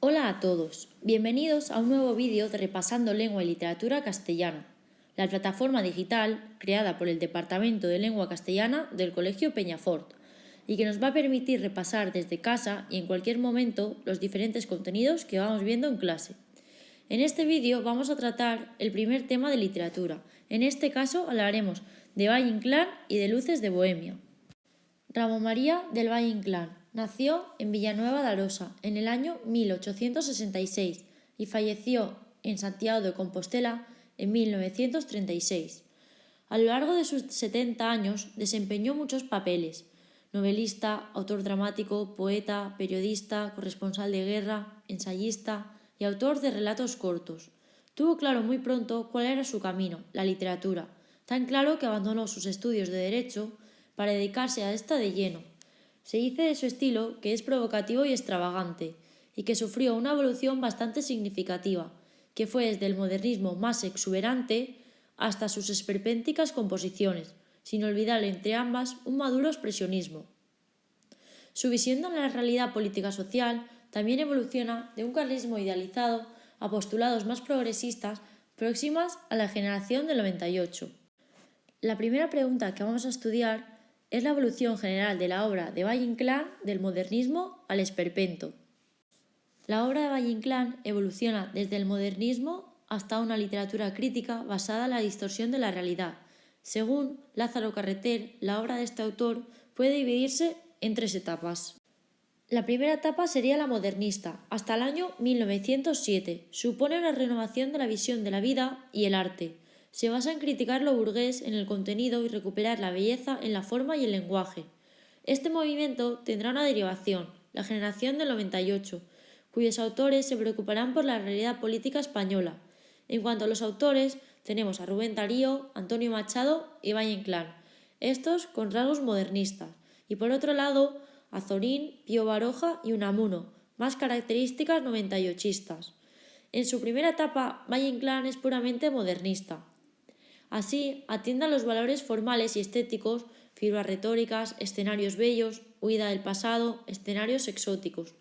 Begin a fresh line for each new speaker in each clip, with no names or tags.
Hola a todos, bienvenidos a un nuevo vídeo de Repasando Lengua y Literatura Castellana, la plataforma digital creada por el Departamento de Lengua Castellana del Colegio Peñafort y que nos va a permitir repasar desde casa y en cualquier momento los diferentes contenidos que vamos viendo en clase. En este vídeo vamos a tratar el primer tema de literatura, en este caso hablaremos de Valle Inclán y de Luces de Bohemia. Ramón María del Valle Inclán nació en Villanueva de Arosa en el año 1866 y falleció en Santiago de Compostela en 1936. A lo largo de sus 70 años desempeñó muchos papeles: novelista, autor dramático, poeta, periodista, corresponsal de guerra, ensayista y autor de relatos cortos. Tuvo claro muy pronto cuál era su camino, la literatura, tan claro que abandonó sus estudios de Derecho para dedicarse a esta de lleno. Se dice de su estilo que es provocativo y extravagante, y que sufrió una evolución bastante significativa, que fue desde el modernismo más exuberante hasta sus esperpénticas composiciones, sin olvidar entre ambas un maduro expresionismo. Su visión de la realidad política social también evoluciona de un carlismo idealizado a postulados más progresistas próximas a la generación del 98. La primera pregunta que vamos a estudiar es la evolución general de la obra de Valle Inclán del modernismo al esperpento. La obra de Valle Inclán evoluciona desde el modernismo hasta una literatura crítica basada en la distorsión de la realidad. Según Lázaro Carreter, la obra de este autor puede dividirse en tres etapas. La primera etapa sería la modernista, hasta el año 1907. Supone una renovación de la visión de la vida y el arte. Se basa en criticar lo burgués en el contenido y recuperar la belleza en la forma y el lenguaje. Este movimiento tendrá una derivación, la generación del 98, cuyos autores se preocuparán por la realidad política española. En cuanto a los autores, tenemos a Rubén Darío, Antonio Machado y Valle Inclán, estos con rasgos modernistas, y por otro lado, Azorín, Pío Baroja y Unamuno, más características 98istas. En su primera etapa, Valle Inclán es puramente modernista. Así, atiende a los valores formales y estéticos, figuras retóricas, escenarios bellos, huida del pasado, escenarios exóticos.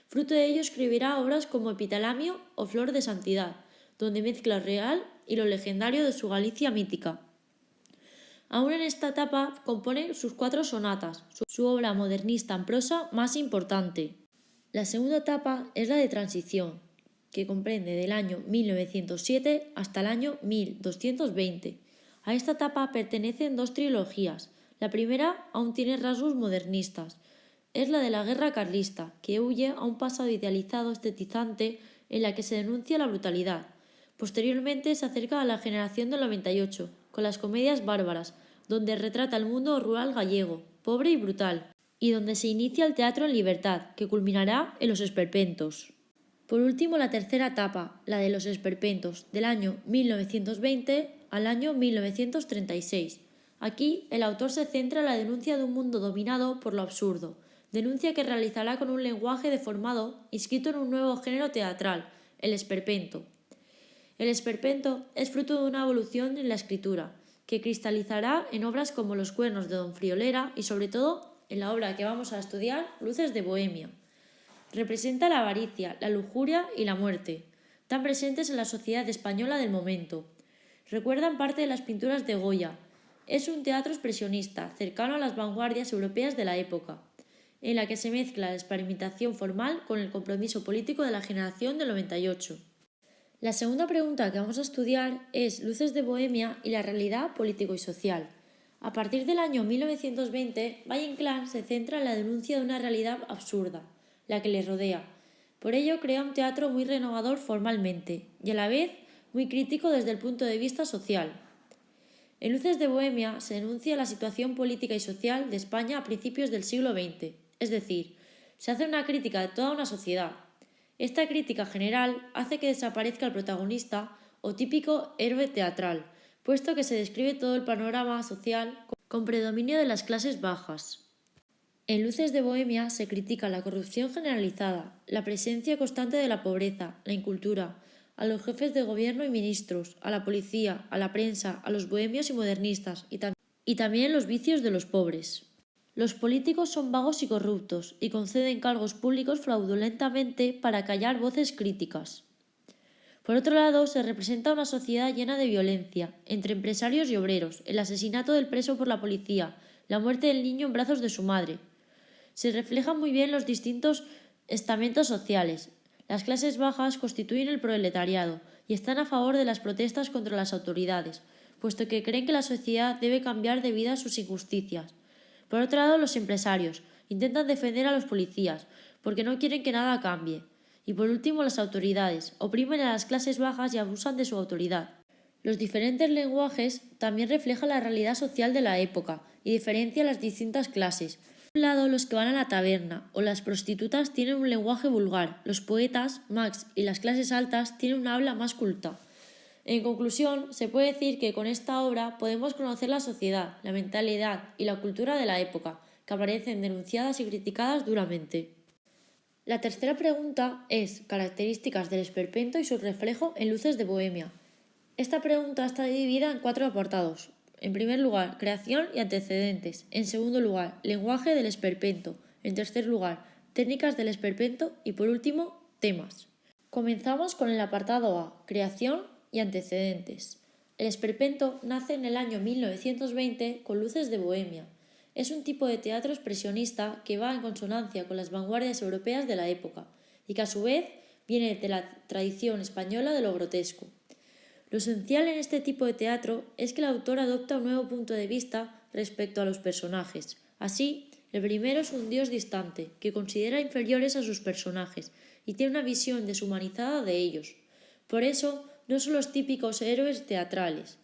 Fruto de ello escribirá obras como Epitalamio o Flor de Santidad, donde mezcla lo real y lo legendario de su Galicia mítica. Aún en esta etapa compone sus 4 sonatas, su obra modernista en prosa más importante. La segunda etapa es la de transición, que comprende del año 1907 hasta el año 1220. A esta etapa pertenecen 2 trilogías. La primera aún tiene rasgos modernistas. Es la de la guerra carlista, que huye a un pasado idealizado estetizante en la que se denuncia la brutalidad. Posteriormente se acerca a la generación del 98, con las comedias bárbaras, donde retrata el mundo rural gallego, pobre y brutal, y donde se inicia el teatro en libertad, que culminará en los esperpentos. Por último, la tercera etapa, la de los esperpentos, del año 1920 al año 1936. Aquí, el autor se centra en la denuncia de un mundo dominado por lo absurdo, denuncia que realizará con un lenguaje deformado inscrito en un nuevo género teatral, el esperpento. El esperpento es fruto de una evolución en la escritura, que cristalizará en obras como Los cuernos de Don Friolera y sobre todo en la obra que vamos a estudiar, Luces de Bohemia. Representa la avaricia, la lujuria y la muerte, tan presentes en la sociedad española del momento. Recuerdan parte de las pinturas de Goya. Es un teatro expresionista, cercano a las vanguardias europeas de la época, en la que se mezcla la experimentación formal con el compromiso político de la generación del 98. La segunda pregunta que vamos a estudiar es Luces de Bohemia y la realidad político y social. A partir del año 1920, Valle Inclán se centra en la denuncia de una realidad absurda, la que le rodea. Por ello crea un teatro muy renovador formalmente y a la vez muy crítico desde el punto de vista social. En Luces de Bohemia se denuncia la situación política y social de España a principios del siglo XX, es decir, se hace una crítica de toda una sociedad. Esta crítica general hace que desaparezca el protagonista o típico héroe teatral, puesto que se describe todo el panorama social con predominio de las clases bajas. En Luces de Bohemia se critica la corrupción generalizada, la presencia constante de la pobreza, la incultura, a los jefes de gobierno y ministros, a la policía, a la prensa, a los bohemios y modernistas y también los vicios de los pobres. Los políticos son vagos y corruptos y conceden cargos públicos fraudulentamente para callar voces críticas. Por otro lado, se representa una sociedad llena de violencia, entre empresarios y obreros, el asesinato del preso por la policía, la muerte del niño en brazos de su madre. Se reflejan muy bien los distintos estamentos sociales. Las clases bajas constituyen el proletariado y están a favor de las protestas contra las autoridades, puesto que creen que la sociedad debe cambiar debido a sus injusticias. Por otro lado, los empresarios intentan defender a los policías, porque no quieren que nada cambie. Y por último, las autoridades oprimen a las clases bajas y abusan de su autoridad. Los diferentes lenguajes también reflejan la realidad social de la época y diferencian las distintas clases. Por un lado, los que van a la taberna o las prostitutas tienen un lenguaje vulgar, los poetas, mags y las clases altas tienen una habla más culta. En conclusión, se puede decir que con esta obra podemos conocer la sociedad, la mentalidad y la cultura de la época, que aparecen denunciadas y criticadas duramente. La tercera pregunta es características del esperpento y su reflejo en Luces de Bohemia. Esta pregunta está dividida en 4 apartados. En primer lugar, creación y antecedentes. En segundo lugar, lenguaje del esperpento. En tercer lugar, técnicas del esperpento y por último, temas. Comenzamos con el apartado A, creación y antecedentes. El esperpento nace en el año 1920 con Luces de Bohemia. Es un tipo de teatro expresionista que va en consonancia con las vanguardias europeas de la época y que a su vez viene de la tradición española de lo grotesco. Lo esencial en este tipo de teatro es que el autor adopta un nuevo punto de vista respecto a los personajes. Así, el primero es un dios distante, que considera inferiores a sus personajes y tiene una visión deshumanizada de ellos. Por eso, no son los típicos héroes teatrales.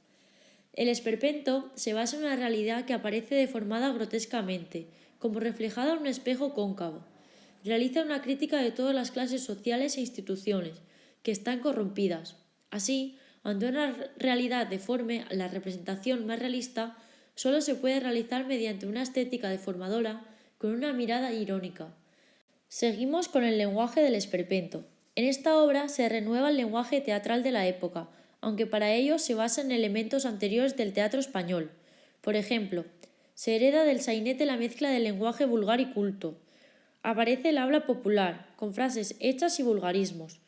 El esperpento se basa en una realidad que aparece deformada grotescamente, como reflejada en un espejo cóncavo. Realiza una crítica de todas las clases sociales e instituciones, que están corrompidas. Así, ante una realidad deforme, la representación más realista solo se puede realizar mediante una estética deformadora con una mirada irónica. Seguimos con el lenguaje del esperpento. En esta obra se renueva el lenguaje teatral de la época, aunque para ello se basa en elementos anteriores del teatro español. Por ejemplo, se hereda del sainete la mezcla de lenguaje vulgar y culto. Aparece el habla popular, con frases hechas y vulgarismos.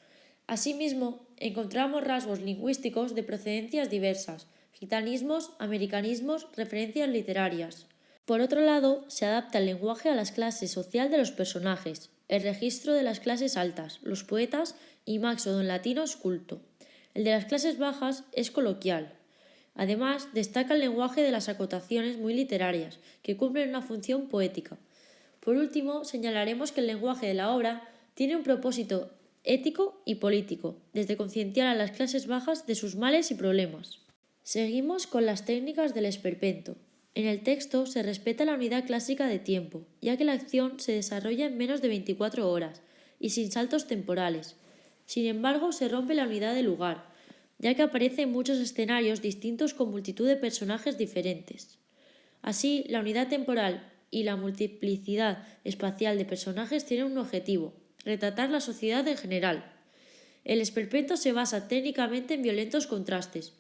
Asimismo, encontramos rasgos lingüísticos de procedencias diversas, gitanismos, americanismos, referencias literarias. Por otro lado, se adapta el lenguaje a las clases social de los personajes, el registro de las clases altas, los poetas y máxodo en latino es culto. El de las clases bajas es coloquial. Además, destaca el lenguaje de las acotaciones muy literarias, que cumplen una función poética. Por último, señalaremos que el lenguaje de la obra tiene un propósito ético y político, desde concienciar a las clases bajas de sus males y problemas. Seguimos con las técnicas del esperpento. En el texto se respeta la unidad clásica de tiempo, ya que la acción se desarrolla en menos de 24 horas y sin saltos temporales. Sin embargo, se rompe la unidad de lugar, ya que aparecen muchos escenarios distintos con multitud de personajes diferentes. Así, la unidad temporal y la multiplicidad espacial de personajes tienen un objetivo: retratar la sociedad en general. El esperpento se basa técnicamente en violentos contrastes,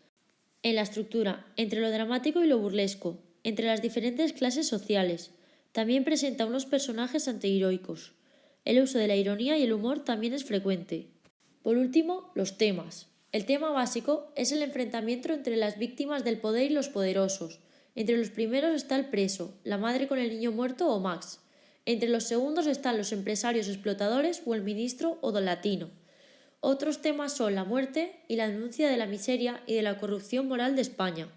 en la estructura entre lo dramático y lo burlesco, entre las diferentes clases sociales. También presenta unos personajes antiheroicos. El uso de la ironía y el humor también es frecuente. Por último, los temas. El tema básico es el enfrentamiento entre las víctimas del poder y los poderosos. Entre los primeros está el preso, la madre con el niño muerto o Max. Entre los segundos están los empresarios explotadores o el ministro o don latino. Otros temas son la muerte y la denuncia de la miseria y de la corrupción moral de España.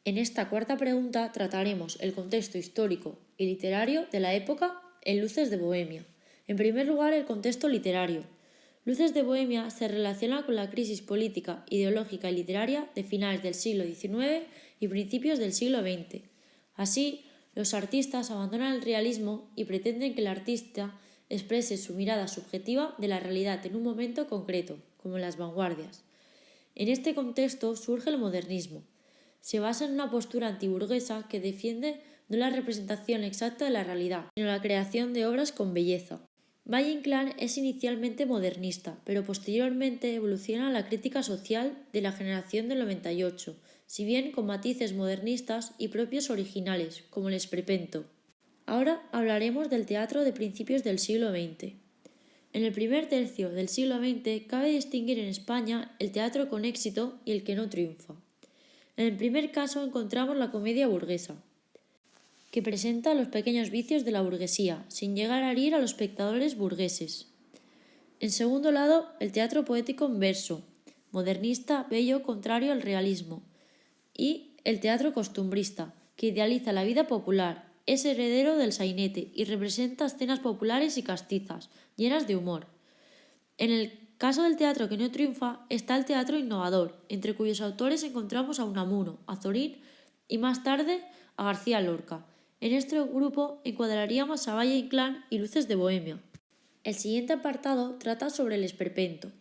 En esta cuarta pregunta trataremos el contexto histórico y literario de la época en Luces de Bohemia. En primer lugar, el contexto literario. Luces de Bohemia se relaciona con la crisis política, ideológica y literaria de finales del siglo XIX y principios del siglo XX. Así, los artistas abandonan el realismo y pretenden que el artista exprese su mirada subjetiva de la realidad en un momento concreto, como en las vanguardias. En este contexto surge el modernismo. Se basa en una postura antiburguesa que defiende no la representación exacta de la realidad, sino la creación de obras con belleza. Valle-Inclán es inicialmente modernista, pero posteriormente evoluciona a la crítica social de la generación del 98, si bien con matices modernistas y propios originales, como el esperpento. Ahora hablaremos del teatro de principios del siglo XX. En el primer tercio del siglo XX cabe distinguir en España el teatro con éxito y el que no triunfa. En el primer caso encontramos la comedia burguesa, que presenta los pequeños vicios de la burguesía, sin llegar a herir a los espectadores burgueses. En segundo lado, el teatro poético en verso, modernista, bello, contrario al realismo. Y el teatro costumbrista, que idealiza la vida popular, es heredero del sainete y representa escenas populares y castizas, llenas de humor. En el caso del teatro que no triunfa está el teatro innovador, entre cuyos autores encontramos a Unamuno, a Zorín y más tarde a García Lorca. En este grupo encuadraríamos a Valle Inclán y Luces de Bohemia. El siguiente apartado trata sobre el esperpento.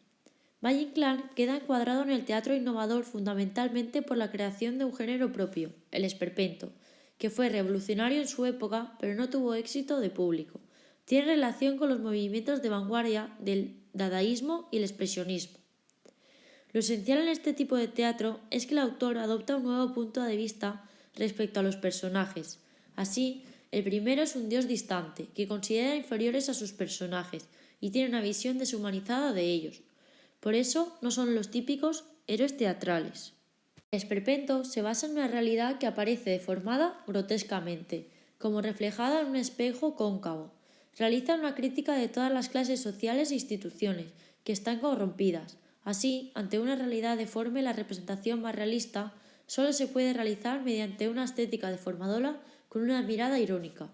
Valle Inclán queda encuadrado en el teatro innovador fundamentalmente por la creación de un género propio, el esperpento, que fue revolucionario en su época pero no tuvo éxito de público. Tiene relación con los movimientos de vanguardia del dadaísmo y el expresionismo. Lo esencial en este tipo de teatro es que el autor adopta un nuevo punto de vista respecto a los personajes. Así, el primero es un dios distante, que considera inferiores a sus personajes y tiene una visión deshumanizada de ellos. Por eso no son los típicos héroes teatrales. El esperpento se basa en una realidad que aparece deformada grotescamente, como reflejada en un espejo cóncavo. Realiza una crítica de todas las clases sociales e instituciones, que están corrompidas. Así, ante una realidad deforme, la representación más realista solo se puede realizar mediante una estética deformadora con una mirada irónica.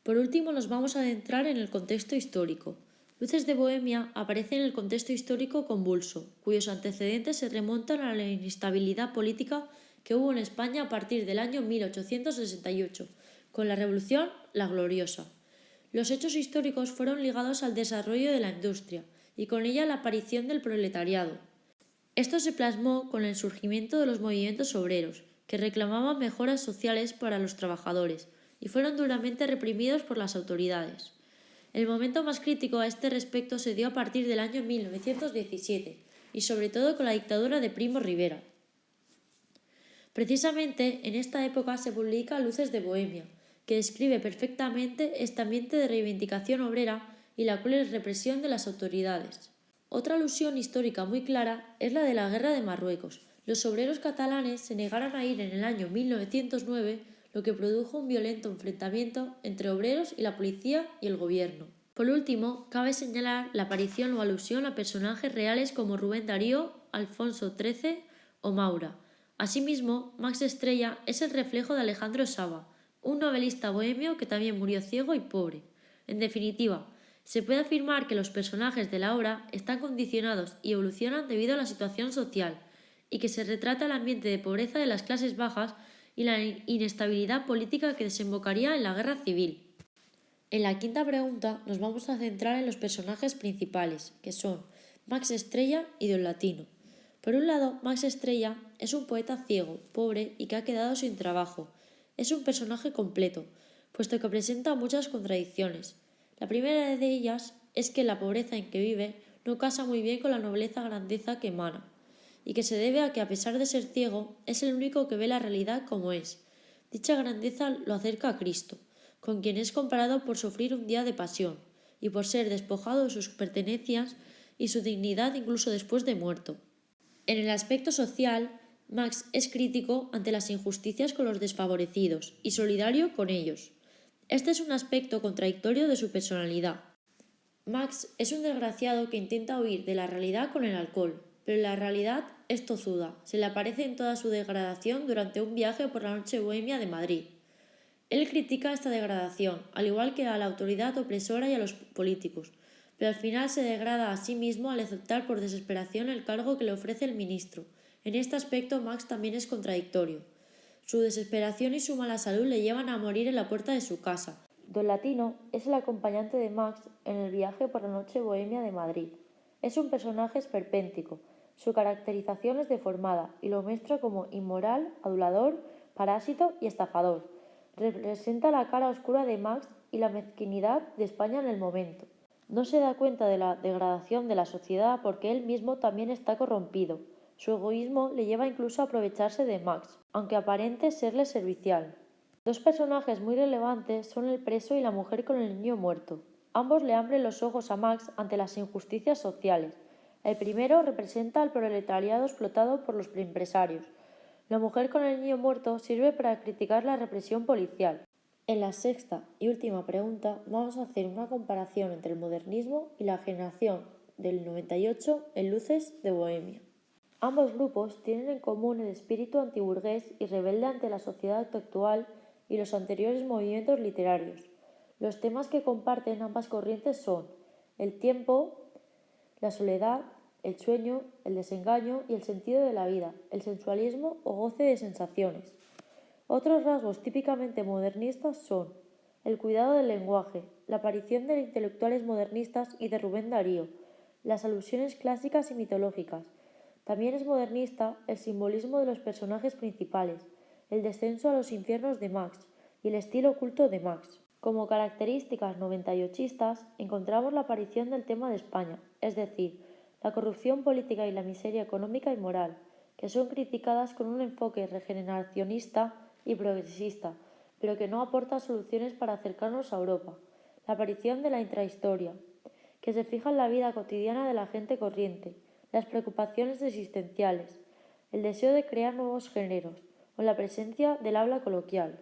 Por último, nos vamos a adentrar en el contexto histórico. Luces de Bohemia aparece en el contexto histórico convulso, cuyos antecedentes se remontan a la inestabilidad política que hubo en España a partir del año 1868, con la Revolución La Gloriosa. Los hechos históricos fueron ligados al desarrollo de la industria y con ella la aparición del proletariado. Esto se plasmó con el surgimiento de los movimientos obreros, que reclamaban mejoras sociales para los trabajadores y fueron duramente reprimidos por las autoridades. El momento más crítico a este respecto se dio a partir del año 1917 y sobre todo con la dictadura de Primo de Rivera. Precisamente en esta época se publica Luces de Bohemia, que describe perfectamente este ambiente de reivindicación obrera y la cruel represión de las autoridades. Otra alusión histórica muy clara es la de la Guerra de Marruecos. Los obreros catalanes se negaron a ir en el año 1909, lo que produjo un violento enfrentamiento entre obreros y la policía y el gobierno. Por último, cabe señalar la aparición o alusión a personajes reales como Rubén Darío, Alfonso XIII o Maura. Asimismo, Max Estrella es el reflejo de Alejandro Saba, un novelista bohemio que también murió ciego y pobre. En definitiva, se puede afirmar que los personajes de la obra están condicionados y evolucionan debido a la situación social, y que se retrata el ambiente de pobreza de las clases bajas y la inestabilidad política que desembocaría en la guerra civil. En la quinta pregunta nos vamos a centrar en los personajes principales, que son Max Estrella y Don Latino. Por un lado, Max Estrella es un poeta ciego, pobre y que ha quedado sin trabajo. Es un personaje completo, puesto que presenta muchas contradicciones. La primera de ellas es que la pobreza en que vive no casa muy bien con la nobleza grandeza que emana, y que se debe a que, a pesar de ser ciego, es el único que ve la realidad como es. Dicha grandeza lo acerca a Cristo, con quien es comparado por sufrir un día de pasión, y por ser despojado de sus pertenencias y su dignidad incluso después de muerto. En el aspecto social, Max es crítico ante las injusticias con los desfavorecidos y solidario con ellos. Este es un aspecto contradictorio de su personalidad. Max es un desgraciado que intenta huir de la realidad con el alcohol, pero la realidad es tozuda, se le aparece en toda su degradación durante un viaje por la noche bohemia de Madrid. Él critica esta degradación, al igual que a la autoridad opresora y a los políticos, pero al final se degrada a sí mismo al aceptar por desesperación el cargo que le ofrece el ministro. En este aspecto Max también es contradictorio. Su desesperación y su mala salud le llevan a morir en la puerta de su casa. Don Latino es el acompañante de Max en el viaje por la noche bohemia de Madrid. Es un personaje esperpéntico. Su caracterización es deformada y lo muestra como inmoral, adulador, parásito y estafador. Representa la cara oscura de Max y la mezquinidad de España en el momento. No se da cuenta de la degradación de la sociedad porque él mismo también está corrompido. Su egoísmo le lleva incluso a aprovecharse de Max, aunque aparente serle servicial. Dos personajes muy relevantes son el preso y la mujer con el niño muerto. Ambos le abren los ojos a Max ante las injusticias sociales. El primero representa al proletariado explotado por los empresarios. La mujer con el niño muerto sirve para criticar la represión policial. En la sexta y última pregunta vamos a hacer una comparación entre el modernismo y la generación del 98 en Luces de Bohemia. Ambos grupos tienen en común el espíritu antiburgués y rebelde ante la sociedad actual y los anteriores movimientos literarios. Los temas que comparten ambas corrientes son el tiempo, la soledad, el sueño, el desengaño y el sentido de la vida, el sensualismo o goce de sensaciones. Otros rasgos típicamente modernistas son el cuidado del lenguaje, la aparición de intelectuales modernistas y de Rubén Darío, las alusiones clásicas y mitológicas. También es modernista el simbolismo de los personajes principales, el descenso a los infiernos de Max y el estilo oculto de Max. Como características noventayochistas encontramos la aparición del tema de España, es decir, la corrupción política y la miseria económica y moral, que son criticadas con un enfoque regeneracionista y progresista, pero que no aporta soluciones para acercarnos a Europa. La aparición de la intrahistoria, que se fija en la vida cotidiana de la gente corriente, las preocupaciones existenciales, el deseo de crear nuevos géneros o la presencia del habla coloquial.